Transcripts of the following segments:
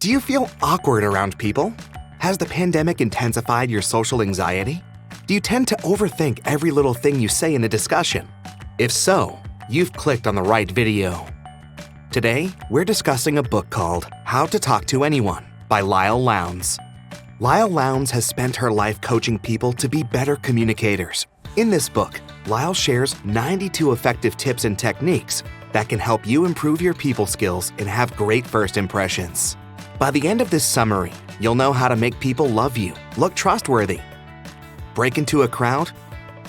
Do you feel awkward around people? Has the pandemic intensified your social anxiety? Do you tend to overthink every little thing you say in a discussion? If so, you've clicked on the right video. Today, we're discussing a book called How to Talk to Anyone by Leil Lowndes. Leil Lowndes has spent her life coaching people to be better communicators. In this book, Leil shares 92 effective tips and techniques that can help you improve your people skills and have great first impressions. By the end of this summary, you'll know how to make people love you, look trustworthy, break into a crowd,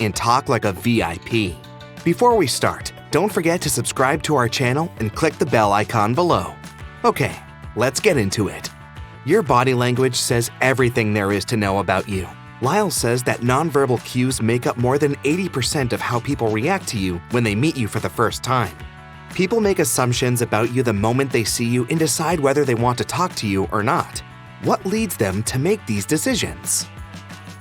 and talk like a VIP. Before we start, don't forget to subscribe to our channel and click the bell icon below. Okay, let's get into it. Your body language says everything there is to know about you. Leil says that nonverbal cues make up more than 80% of how people react to you when they meet you for the first time. People make assumptions about you the moment they see you and decide whether they want to talk to you or not. What leads them to make these decisions?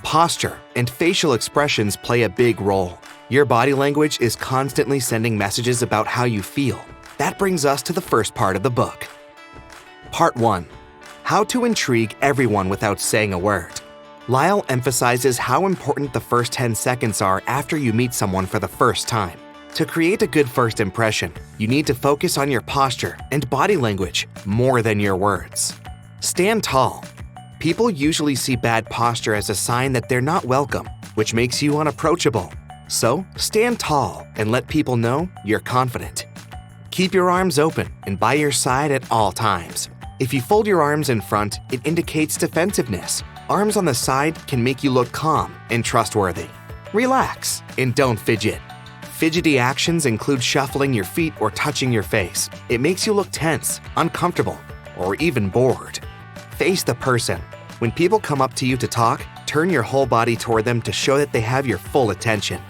Posture and facial expressions play a big role. Your body language is constantly sending messages about how you feel. That brings us to the first part of the book. Part 1. How to intrigue everyone without saying a word. Leil emphasizes how important the first 10 seconds are after you meet someone for the first time. To create a good first impression, you need to focus on your posture and body language more than your words. Stand tall. People usually see bad posture as a sign that they're not welcome, which makes you unapproachable. So, stand tall and let people know you're confident. Keep your arms open and by your side at all times. If you fold your arms in front, it indicates defensiveness. Arms on the side can make you look calm and trustworthy. Relax and don't fidget. Fidgety actions include shuffling your feet or touching your face. It makes you look tense, uncomfortable, or even bored. Face the person. When people come up to you to talk, turn your whole body toward them to show that they have your full attention.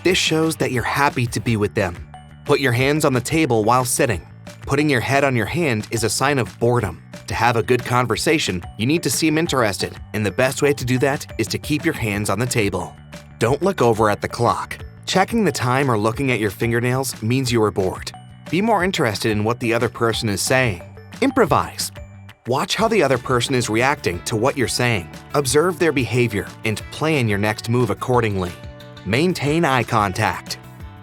This shows that you're happy to be with them. Put your hands on the table while sitting. Putting your head on your hand is a sign of boredom. To have a good conversation, you need to seem interested, and the best way to do that is to keep your hands on the table. Don't look over at the clock. Checking the time or looking at your fingernails means you are bored. Be more interested in what the other person is saying. Improvise. Watch how the other person is reacting to what you're saying. Observe their behavior and plan your next move accordingly. Maintain eye contact.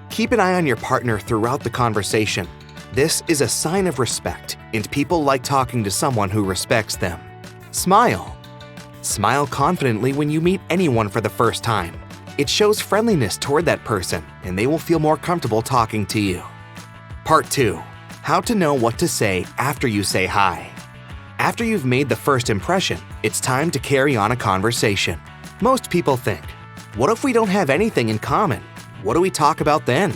Keep an eye on your partner throughout the conversation. This is a sign of respect, and people like talking to someone who respects them. Smile. Smile confidently when you meet anyone for the first time. It shows friendliness toward that person, and they will feel more comfortable talking to you. Part 2. How to know what to say after you say hi. After you've made the first impression, it's time to carry on a conversation. Most people think, what if we don't have anything in common? What do we talk about then?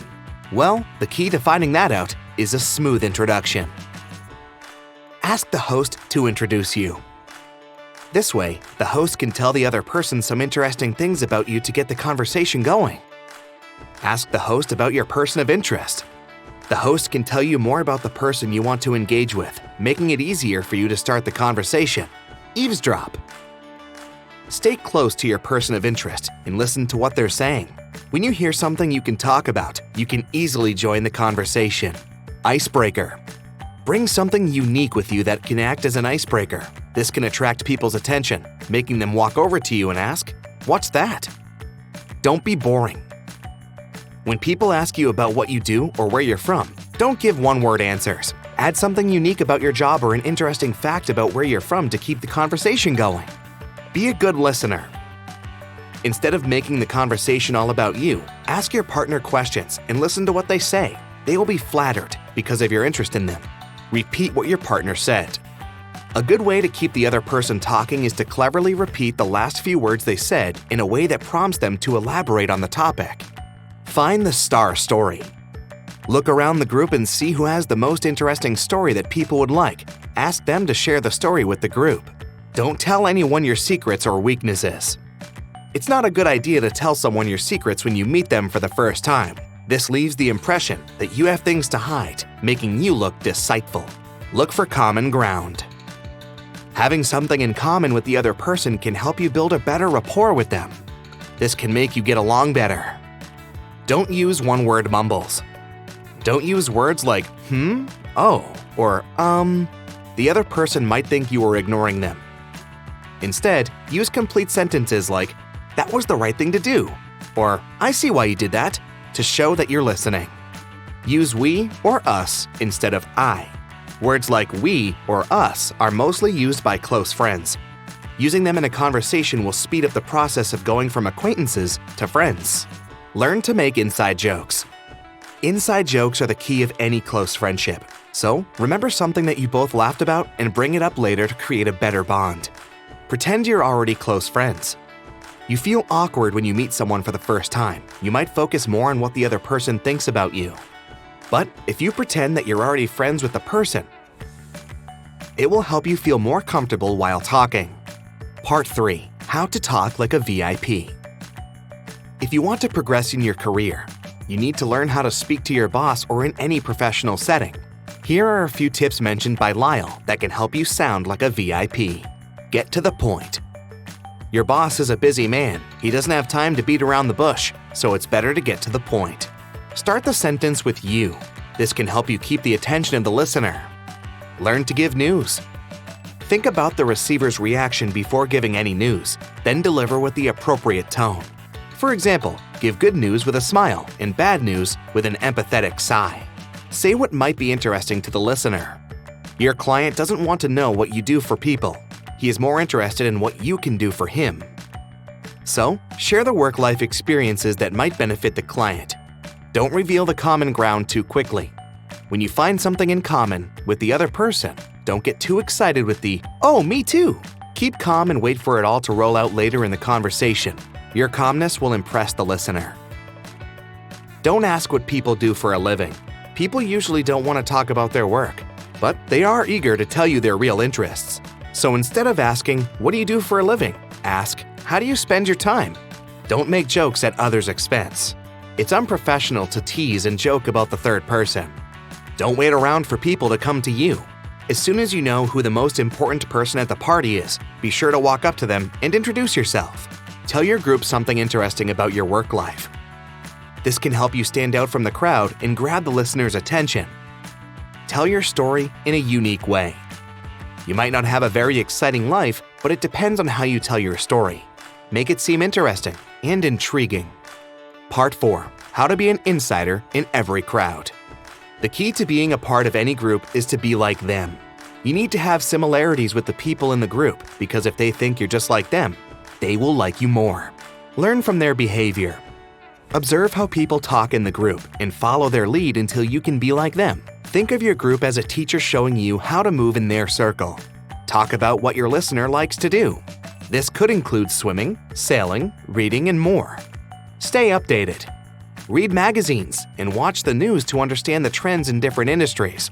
Well, the key to finding that out is a smooth introduction. Ask the host to introduce you. This way, the host can tell the other person some interesting things about you to get the conversation going. Ask the host about your person of interest. The host can tell you more about the person you want to engage with, making it easier for you to start the conversation. Eavesdrop. Stay close to your person of interest and listen to what they're saying. When you hear something you can talk about, you can easily join the conversation. Icebreaker. Bring something unique with you that can act as an icebreaker. This can attract people's attention, making them walk over to you and ask, "What's that?" Don't be boring. When people ask you about what you do or where you're from, don't give one-word answers. Add something unique about your job or an interesting fact about where you're from to keep the conversation going. Be a good listener. Instead of making the conversation all about you, ask your partner questions and listen to what they say. They will be flattered because of your interest in them. Repeat what your partner said. A good way to keep the other person talking is to cleverly repeat the last few words they said in a way that prompts them to elaborate on the topic. Find the star story. Look around the group and see who has the most interesting story that people would like. Ask them to share the story with the group. Don't tell anyone your secrets or weaknesses. It's not a good idea to tell someone your secrets when you meet them for the first time. This leaves the impression that you have things to hide, making you look deceitful. Look for common ground. Having something in common with the other person can help you build a better rapport with them. This can make you get along better. Don't use one-word mumbles. Don't use words like oh, or the other person might think you are ignoring them. Instead, use complete sentences like, "That was the right thing to do," or "I see why you did that," to show that you're listening. Use we or us instead of I. Words like we or us are mostly used by close friends. Using them in a conversation will speed up the process of going from acquaintances to friends. Learn to make inside jokes. Inside jokes are the key of any close friendship. So, remember something that you both laughed about and bring it up later to create a better bond. Pretend you're already close friends. You feel awkward when you meet someone for the first time. You might focus more on what the other person thinks about you. But if you pretend that you're already friends with the person, it will help you feel more comfortable while talking. Part 3. How to talk like a VIP. If you want to progress in your career, you need to learn how to speak to your boss or in any professional setting. Here are a few tips mentioned by Leil that can help you sound like a VIP. Get to the point. Your boss is a busy man. He doesn't have time to beat around the bush, so it's better to get to the point. Start the sentence with you. This can help you keep the attention of the listener. Learn to give news. Think about the receiver's reaction before giving any news, then deliver with the appropriate tone. For example, give good news with a smile and bad news with an empathetic sigh. Say what might be interesting to the listener. Your client doesn't want to know what you do for people. He is more interested in what you can do for him. So, share the work-life experiences that might benefit the client. Don't reveal the common ground too quickly. When you find something in common with the other person, don't get too excited with the, "Oh, me too." Keep calm and wait for it all to roll out later in the conversation. Your calmness will impress the listener. Don't ask what people do for a living. People usually don't want to talk about their work, but they are eager to tell you their real interests. So instead of asking, "What do you do for a living?" ask, "How do you spend your time?" Don't make jokes at others' expense. It's unprofessional to tease and joke about the third person. Don't wait around for people to come to you. As soon as you know who the most important person at the party is, be sure to walk up to them and introduce yourself. Tell your group something interesting about your work life. This can help you stand out from the crowd and grab the listener's attention. Tell your story in a unique way. You might not have a very exciting life, but it depends on how you tell your story. Make it seem interesting and intriguing. Part 4. How to be an insider in every crowd. The key to being a part of any group is to be like them. You need to have similarities with the people in the group because if they think you're just like them, they will like you more. Learn from their behavior. Observe how people talk in the group and follow their lead until you can be like them. Think of your group as a teacher showing you how to move in their circle. Talk about what your listener likes to do. This could include swimming, sailing, reading, and more. Stay updated. Read magazines and watch the news to understand the trends in different industries.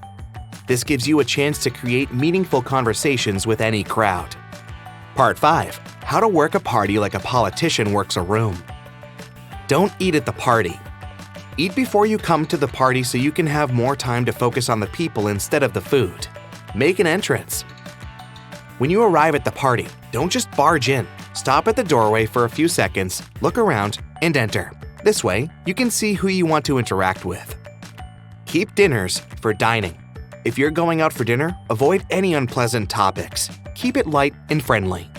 This gives you a chance to create meaningful conversations with any crowd. Part 5. How to work a party like a politician works a room. Don't eat at the party. Eat before you come to the party so you can have more time to focus on the people instead of the food. Make an entrance. When you arrive at the party, don't just barge in. Stop at the doorway for a few seconds, look around, and enter. This way, you can see who you want to interact with. Keep dinners for dining. If you're going out for dinner, avoid any unpleasant topics. Keep it light and friendly.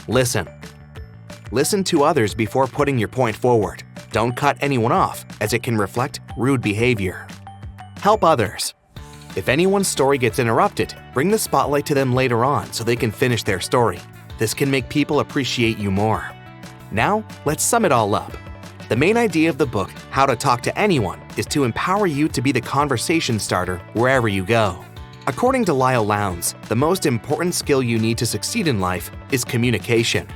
Listen. Listen to others before putting your point forward. Don't cut anyone off, as it can reflect rude behavior. Help others. If anyone's story gets interrupted, bring the spotlight to them later on so they can finish their story. This can make people appreciate you more. Now, let's sum it all up. The main idea of the book, How to Talk to Anyone, is to empower you to be the conversation starter wherever you go. According to Leil Lowndes, the most important skill you need to succeed in life is communication.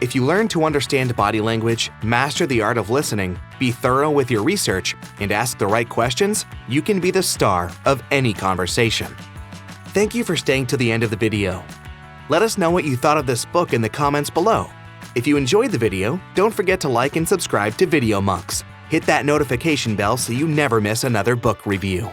If you learn to understand body language, master the art of listening, be thorough with your research, and ask the right questions, you can be the star of any conversation. Thank you for staying to the end of the video. Let us know what you thought of this book in the comments below. If you enjoyed the video, don't forget to like and subscribe to Video Monks. Hit that notification bell so you never miss another book review.